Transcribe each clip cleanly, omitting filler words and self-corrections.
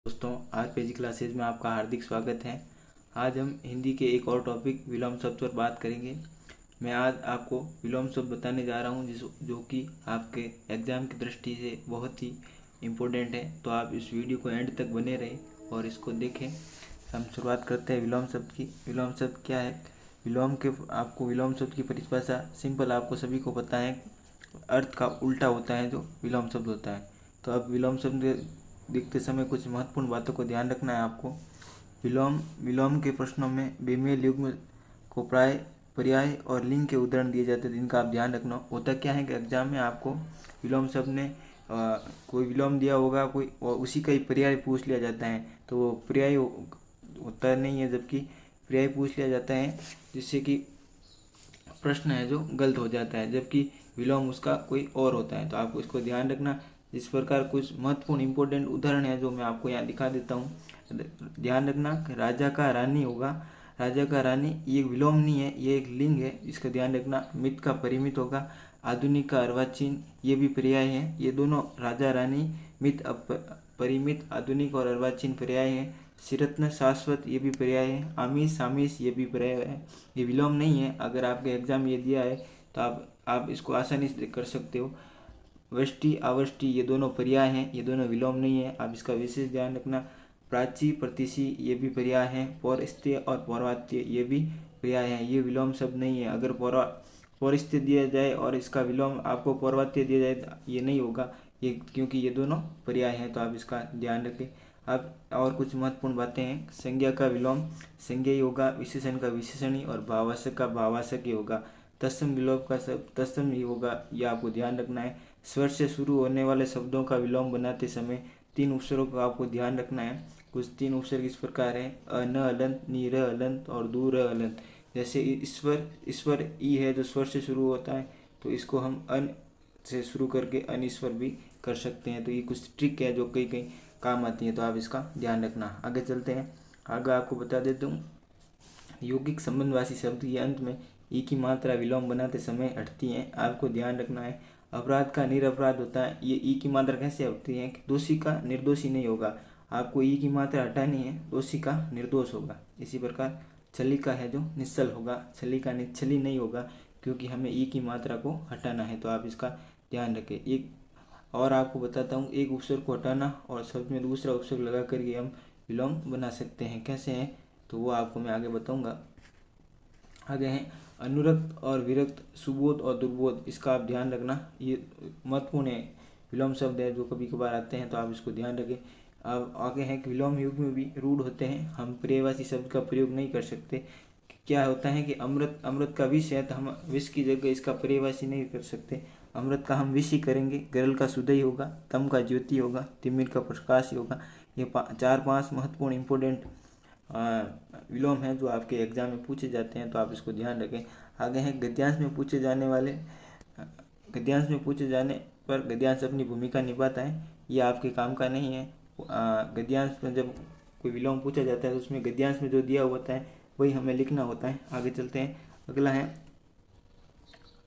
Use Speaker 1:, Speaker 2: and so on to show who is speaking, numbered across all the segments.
Speaker 1: दोस्तों, RPG classes में आपका हार्दिक स्वागत है। आज हम हिंदी के एक और टॉपिक विलोम शब्द पर बात करेंगे। मैं आज आपको विलोम शब्द बताने जा रहा हूं जो कि आपके एग्ज़ाम की दृष्टि से बहुत ही इम्पोर्टेंट है। तो आप इस वीडियो को एंड तक बने रहें और इसको देखें। हम शुरुआत करते हैं विलोम शब्द की। विलोम शब्द क्या है? आपको विलोम शब्द की परिभाषा सिंपल आपको सभी को पता है। अर्थ का उल्टा होता है जो विलोम शब्द होता है। तो अब विलोम शब्द देखते समय कुछ महत्वपूर्ण बातों को ध्यान रखना है आपको। विलोम के प्रश्नों में बेमेल युग्म को प्राय पर्याय और लिंग के उदाहरण दिए जाते हैं, जिनका आप ध्यान रखना। होता क्या है कि एग्जाम में आपको विलोम शब्द ने कोई विलोम दिया होगा कोई और उसी का ही पर्याय पूछ लिया जाता है, तो वो पर्याय होता नहीं है, जबकि पर्याय पूछ लिया जाता है जिससे कि प्रश्न है जो गलत हो जाता है, जबकि विलोम उसका कोई और होता है। तो आपको इसको ध्यान रखना। इस प्रकार कुछ महत्वपूर्ण इंपॉर्टेंट उदाहरण है जो मैं आपको यहाँ दिखा देता हूँ। ध्यान रखना। राजा का रानी होगा। राजा का रानी ये विलोम नहीं है, ये एक लिंग है, इसका ध्यान रखना। मित का परिमित होगा। आधुनिक का अर्वाचीन ये भी पर्याय है। ये दोनों राजा रानी, मित परिमित, आधुनिक और अर्वाचीन पर्याय है। चिरत्न शाश्वत ये भी पर्याय है। आमिष सामिष ये भी पर्याय है। ये विलोम नहीं है। अगर आपके एग्जाम ये दिया है तो आप इसको आसानी से कर सकते हो। वष्टि आवष्टि ये दोनों पर्याय हैं, ये दोनों विलोम नहीं है। आप इसका विशेष ध्यान रखना। प्राची प्रतिशी ये भी पर्याय हैं। पौरस्त्य और पौर्वात्य ये भी पर्याय हैं, ये विलोम शब्द नहीं है। अगर पौरस्त्य दिया जाए और इसका विलोम आपको पौर्वात्य दिया जाए तो ये नहीं होगा, ये क्योंकि ये दोनों पर्याय हैं। तो आप इसका ध्यान रखें। अब और कुछ महत्वपूर्ण बातें हैं। संज्ञा का विलोम संज्ञेय होगा। विशेषण का विशेषणी और भावासक का भावासक ही होगा। तत्सम विलोम का सब तत्सम ही होगा, यह आपको ध्यान रखना है। स्वर से शुरू होने वाले शब्दों का विलोम बनाते समय 3 उपसर्गों का आपको ध्यान रखना है। कुछ 3 उपसर्ग इस प्रकार हैं: अ न अलंत, नी र अलंत और दू र अलंत। जैसे ईश्वर ई है जो स्वर से शुरू होता है, तो इसको हम अन से शुरू करके अनिश्वर भी कर सकते हैं। तो ये कुछ ट्रिक है जो कई कई काम आती है, तो आप इसका ध्यान रखना। आगे चलते हैं। आगे आपको बता देता हूँ, यौगिक संबंधवाची शब्द ये अंत में ई की मात्रा विलोम बनाते समय हटती है, आपको ध्यान रखना है। अपराध का निरपराध होता है, ये ई की मात्रा कैसे हटती है कि दोषी का निर्दोषी नहीं होगा, आपको ई की मात्रा हटानी है, दोषी का निर्दोष होगा। इसी प्रकार छली का है जो निश्चल होगा, छली का निश्चली नहीं होगा, क्योंकि हमें ई की मात्रा को हटाना है। तो आप इसका ध्यान रखें। एक और आपको बताता हूँ, एक उपसर्ग को हटाना और शब्द में दूसरा उपसर्ग लगा करके हम विलोम बना सकते हैं। कैसे हैं तो वो आपको मैं आगे बताऊंगा। आगे हैं अनुरक्त और विरक्त, सुबोध और दुर्बोध, इसका आप ध्यान रखना, ये महत्वपूर्ण है। विलोम शब्द है जो कभी कभार आते हैं, तो आप इसको ध्यान रखें। अब आगे हैं कि विलोम युग में भी रूढ़ होते हैं, हम पर्यायवाची शब्द का प्रयोग नहीं कर सकते। क्या होता है कि अमृत का विष है, तो हम विष की जगह इसका पर्यायवाची नहीं कर सकते। अमृत का हम विष ही करेंगे। गरल का सुदय होगा, तम का ज्योति होगा, तिमिर का प्रकाश होगा। ये 4-5 महत्वपूर्ण इंपॉर्टेंट विलोम है जो आपके एग्जाम में पूछे जाते हैं, तो आप इसको ध्यान रखें। आगे हैं गद्यांश में पूछे जाने वाले। गद्यांश में पूछे जाने पर गद्यांश अपनी भूमिका निभाता है, ये आपके काम का नहीं है। गद्यांश में जब कोई विलोम पूछा जाता है तो उसमें गद्यांश में जो दिया होता है वही हमें लिखना होता है। आगे चलते हैं।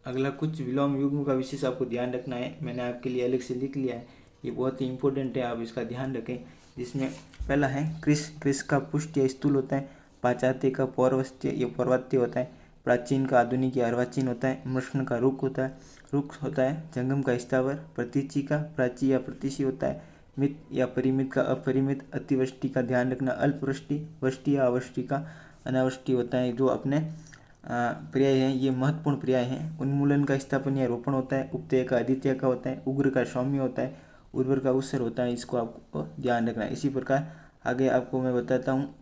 Speaker 1: अगला कुछ विलोम युग्म का विशेष आपको ध्यान रखना है, मैंने आपके लिए अलग से लिख लिया है, ये बहुत ही इंपॉर्टेंट है, आप इसका ध्यान रखें। जिसमें पहला है कृष का पुष्ट या स्थूल होता है। पाश्चात्य का पौर्वस्त्य या पौर्वात्य होता है। प्राचीन का आधुनिक या अर्वाचीन होता है। मृष्ण का रुख होता है। जंगम का स्थावर। प्रतीचि का प्राची या प्रतीची होता है। मित या परिमित का अपरिमित। अतिवृष्टि का ध्यान रखना, अल्पवृष्टि। वृष्टि या अवृष्टि का अनावृष्टि होता है, जो अपने पर्याय हैं, ये महत्वपूर्ण पर्याय हैं। उन्मूलन का स्थापन या रोपण होता है। उपत्यय का आदित्य का होता है। उग्र का सौम्य होता है। उर्वर का उत्सर होता है, इसको आपको ध्यान रखना है। इसी प्रकार आगे आपको मैं बताता हूँ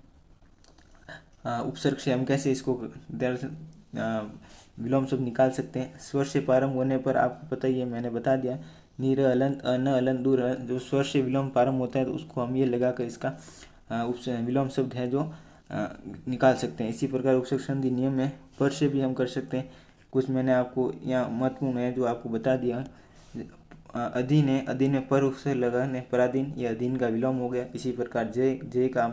Speaker 1: उपसर्ग से हम कैसे इसको विलोम शब्द निकाल सकते हैं। स्वर से प्रारंभ होने पर आपको पता ही है, मैंने बता दिया, नीर अलंत, अन अलंत, दूर अलंत। जो स्वर से विलोम प्रारंभ होता है तो उसको हम ये लगाकर इसका विलोम शब्द है जो निकाल सकते हैं। इसी प्रकार उपसर्ग संधि नियम में पर से भी हम कर सकते हैं। कुछ मैंने आपको यहाँ महत्वपूर्ण है जो आपको बता दिया। अधीन है, अधीन में पर उपसर्ग लगाने पराधीन, यह अधीन का विलोम हो गया। इसी प्रकार जय का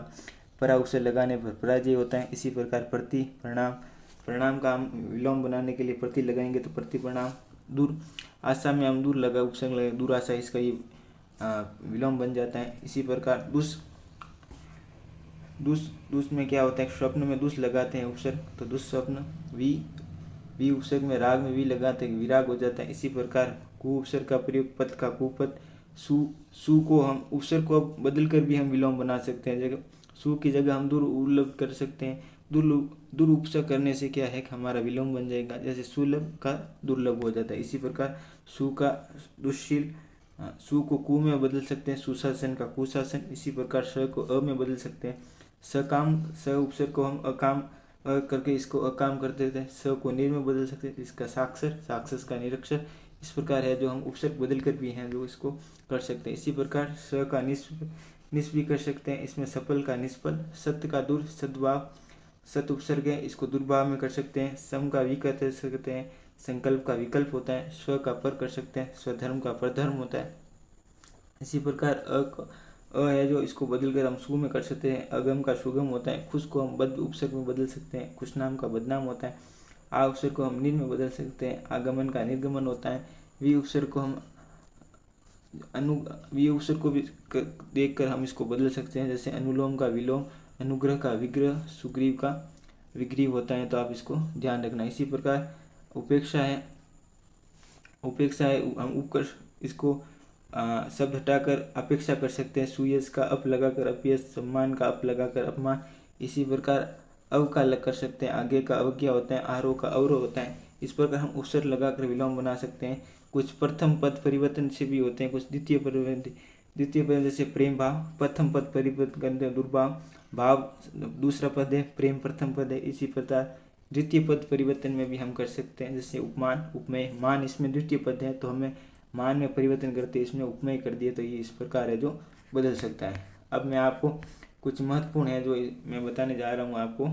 Speaker 1: परा उपसर्ग लगाने पर पराजय होता है। इसी प्रकार प्रति परिणाम का हम विलोम बनाने के लिए प्रति लगाएंगे तो प्रति परिणाम। दूर आशा में हम दूर लगा उपसर्ग लगे दूर आशा, इसका ये विलोम बन जाता है। इसी प्रकार दुष, दुष में क्या होता है, स्वप्न में दुष लगाते हैं उपसर्ग, तो दुष्स्वप्न। वी उपसर्ग में राग में वी लगाते हैं, विराग हो जाता है। इसी प्रकार कु उपसर्ग का प्रयोग, पद का कुपद। सु को हम उपसर्ग को बदल कर भी हम विलोम बना सकते हैं, जगह सु की जगह हम दुर उल्लभ कर सकते हैं। दुर उपसर्ग करने से क्या है कि हमारा विलोम बन जाएगा, जैसे सुलभ का दुर्लभ हो जाता है। इसी प्रकार सु का दुश्शील, सु को कु में बदल सकते हैं, सुशासन का कुशासन। इसी प्रकार स को अ में बदल सकते हैं, सकाम, स उपसर्ग को हम अकाम करके इसको अकाम कर देते हैं। स को निर में बदल सकते हैं, इसका साक्षर, साक्षस का निरक्षर। इस प्रकार है जो हम उपसर्ग बदल कर भी हैं जो इसको कर सकते हैं। इसी प्रकार स का निस्प भी कर सकते हैं, इसमें सफल का निष्फल। सत्य का दुर, सद्भाव, सत उपसर्ग है, इसको दुर्भाव में कर सकते हैं। सम का वि कर सकते हैं, संकल्प का विकल्प होता है। स्व का पर कर सकते हैं, स्वधर्म का परधर्म होता है। इसी प्रकार अ है जो इसको बदल कर हम सु में कर सकते हैं, अगम का सुगम होता है। खुश को हम बद उपसर्ग में बदल सकते हैं, खुश नाम का बदनाम होता है। आ उपसर्ग को हम निर में बदल सकते हैं, आगमन का निर्गमन होता है। वी उपसर्ग को हम वी उपसर्ग को भी देख कर हम इसको बदल सकते हैं, जैसे अनुलोम का विलोम, अनुग्रह का विग्रह, सुग्रीव का विग्रीव होता है, तो आप इसको ध्यान रखना। इसी प्रकार उपेक्षा है, हम उपकर इसको शब्द हटाकर अपेक्षा कर सकते हैं। सुयश का अप लगाकर अपयश, सम्मान का अप लगाकर अपमान। इसी प्रकार अव का लग कर सकते हैं, आगे का अवज्ञा होता है, आरोह का अवरोह होता है। इस प्रकार हम उपसर्ग लगाकर विलोम बना सकते हैं। कुछ प्रथम पद परिवर्तन से भी होते हैं, कुछ द्वितीय परिवर्तन जैसे प्रेम भाव, प्रथम पद परिवर्तन करते हैं दुर्भाव, भाव दूसरा पद है, प्रेम प्रथम पद है। इसी प्रकार द्वितीय पद परिवर्तन में भी हम कर सकते हैं, जैसे उपमान, उपमेय। मान इसमें द्वितीय पद है तो हमें मान में परिवर्तन करते इसमें उपमेय कर दिए, तो ये इस प्रकार है जो बदल सकता है। अब मैं आपको कुछ महत्वपूर्ण है जो मैं बताने जा रहा हूँ आपको,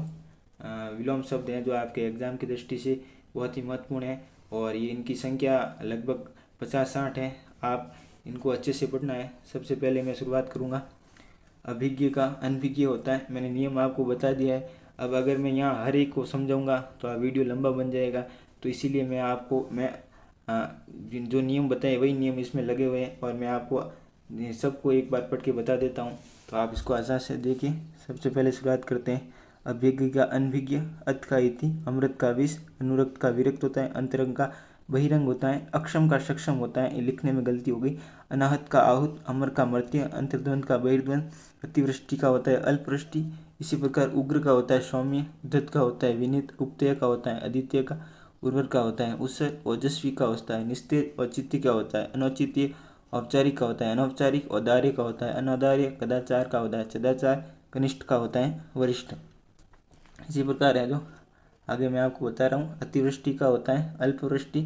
Speaker 1: विलोम शब्द हैं जो आपके एग्जाम की दृष्टि से बहुत ही महत्वपूर्ण है, और ये इनकी संख्या लगभग 50-60 है। आप इनको अच्छे से पढ़ना है। सबसे पहले मैं शुरुआत करूँगा। अभिज्ञ का अनभिज्ञ होता है, मैंने नियम आपको बता दिया है। अब अगर मैं यहाँ हर एक को समझाऊंगा तो वीडियो लंबा बन जाएगा, तो इसीलिए मैं आपको जो नियम बताए वही नियम इसमें लगे हुए हैं, और मैं आपको सबको एक बार पढ़ के बता देता हूँ, तो आप इसको आसानी से देखिए। सबसे पहले शुरुआत करते हैं। अभिज्ञ का अनभिज्ञ, अत का इति, अमृत का विष, अनुरक्त का विरक्त होता है, अंतरंग का बहिरंग होता है, अक्षम का सक्षम होता है, ये लिखने में गलती हो गई। अनाहत का आहूत, अमर का मर्त्य, अंतर्द्वंद का बहिर्द्वंद, अतिवृष्टि का होता है अल्पवृष्टि। इसी प्रकार उग्र का होता है सौम्य, उद्धत का होता है विनीत, उपतय का होता है अद्वितीय का, उर्वर का होता है उत्सर, ओजस्वी का होता है निस्तेज, औचित्य का होता है अनौचित्य, औपचारिक का होता है अनौपचारिक, औदार्य का होता है अनौदार्य, कदाचार का होता है सदाचार, कनिष्ठ का होता है वरिष्ठ। इसी प्रकार है जो आगे मैं आपको बता रहा हूँ। अतिवृष्टि का होता है अल्पवृष्टि,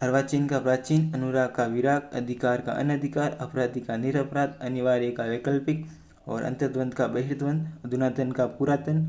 Speaker 1: अर्वाचीन का प्राचीन, अनुराग का विराग, अधिकार का अनधिकार, अपराधी का निरपराध, अनिवार्य का वैकल्पिक, और अंतर्द्वंद का बहिर्द्वंद, अधुनातन का पुरातन।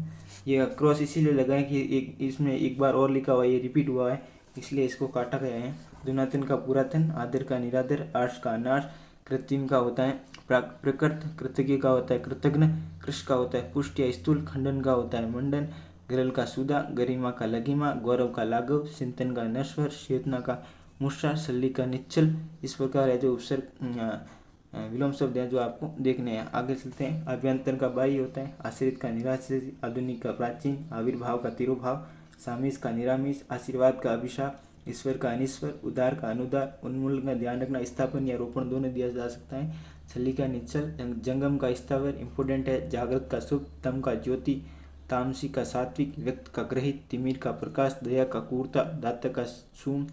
Speaker 1: ये क्रॉस इसीलिए लगाएं कि इसमें एक बार और लिखा हुआ है, ये रिपीट हुआ है, इसलिए इसको काटा गया है। अधुनातन का पुरातन, आदर का निरादर, आर्ष का अनार्ष, कृत्रिम का होता है प्रकृत, कृतज्ञ का होता है कृतघ्न, कृष का होता है पुष्ट या स्थूल, खंडन का होता है मंडन, गरल का सुदा, गरिमा का लघिमा, गौरव का लाघव, चिंतन का नश्वर, चेतना का मुषा, शल्य का निश्चल। इस प्रकार है जो उपसर्ग विलोम शब्द है जो आपको देखने हैं। आगे चलते हैं। अभ्यंतर का बाह्य होता है, आश्रित का निराश्रित, आधुनिक का प्राचीन, आविर्भाव का तिरोभाव, सामिस का निरामिस, आशीर्वाद का अभिशाप, ईश्वर का अनिश्वर, उदार का अनुदार। उन्मूलन का ध्यान रखना, स्थापन या रोपण दोनों दिया जा सकता है। छली का निश्चल, जंगम का स्थावर, इंपोर्टेंट है। जागृत का शुभ, तम का ज्योति, तामसी का सात्विक, व्यक्त का ग्रहित, तिमिर का प्रकाश, दया का क्रूरता, दाता का सूम,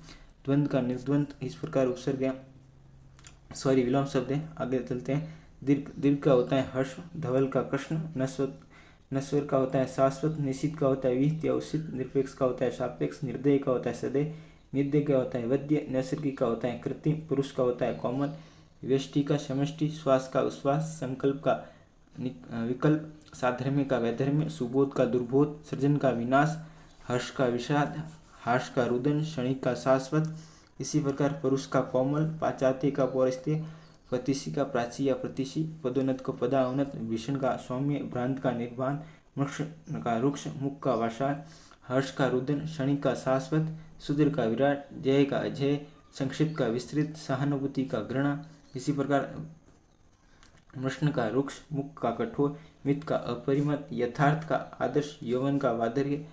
Speaker 1: द्वंद का निर्द्वंद। इस प्रकार उपसर्ग विलोम शब्द है। आगे चलते हैं। दीर्घ का होता है हर्ष, धवल का कृष्ण, नश्वर का होता है शाश्वत, निश्चित का होता है विहित या उचित, निरपेक्ष का होता है सापेक्ष, निर्दय का होता है सदैव, निद्य का होता है वद्य, नैसर्गिक का होता है कृत्रिम, पुरुष का होता है कोमल, व्यष्टि का समष्टि, श्वास का उश्वास, संकल्प का विकल्प, साधर्म्य का वैधर्म्य, सुबोध का दुर्बोध, सृजन का विनाश, हर्ष का विषाद, हार्ष का रुदन, क्षणिक का शाश्वत। इसी प्रकार पुरुष का कोमल, पाश्चात्य का पौरस्त्य, प्रतिशी का प्राची या प्रतिशी, पदोन्नत को पदाउन्नत, भीषण का सौम्य, भ्रांत का निर्वाण, वृक्ष का रुक्ष, मुख का वषाण, हर्ष का रुदन, क्षणिक का शाश्वत, सुदृढ़ का विराट, जय का अजय, संक्षिप्त का विस्तृत, सहानुभूति का घृणा। इसी प्रकार प्रश्न का रुक्ष, मुख का कठोर, मिथ का अपरिमत, यथार्थ का आदर्श, यौवन का वार्धक्य,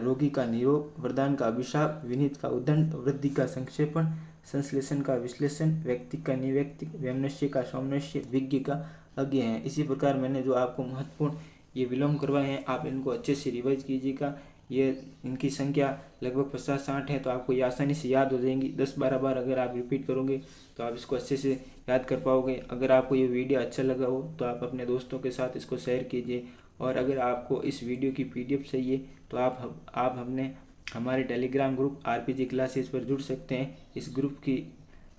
Speaker 1: रोगी का निरोग, वरदान का अभिशाप, विनीत का उद्दंड, वृद्धि का संक्षेपण, संश्लेषण का विश्लेषण, व्यक्ति का निव्यक्तिक, वैमनस्य का सौमनस्य, विज्ञ का अज्ञ है। इसी प्रकार मैंने जो आपको महत्वपूर्ण ये विलोम करवाए हैं, आप इनको अच्छे से रिवाइज कीजिएगा। ये इनकी संख्या लगभग 50-60 है, तो आपको ये आसानी से याद हो जाएंगी। 10-12 बार अगर आप रिपीट करोगे तो आप इसको अच्छे से याद कर पाओगे। अगर आपको ये वीडियो अच्छा लगा हो तो आप अपने दोस्तों के साथ इसको शेयर कीजिए। और अगर आपको इस वीडियो की PDF चाहिए तो आप हमारे टेलीग्राम ग्रुप RPG क्लासेस पर जुड़ सकते हैं। इस ग्रुप की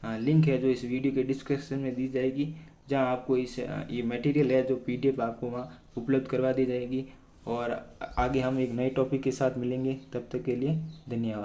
Speaker 1: लिंक है जो इस वीडियो के डिस्क्रिप्शन में दी जाएगी, जहां आपको ये मटेरियल है जो PDF आपको वहाँ उपलब्ध करवा दी जाएगी। और आगे हम एक नए टॉपिक के साथ मिलेंगे, तब तक के लिए धन्यवाद।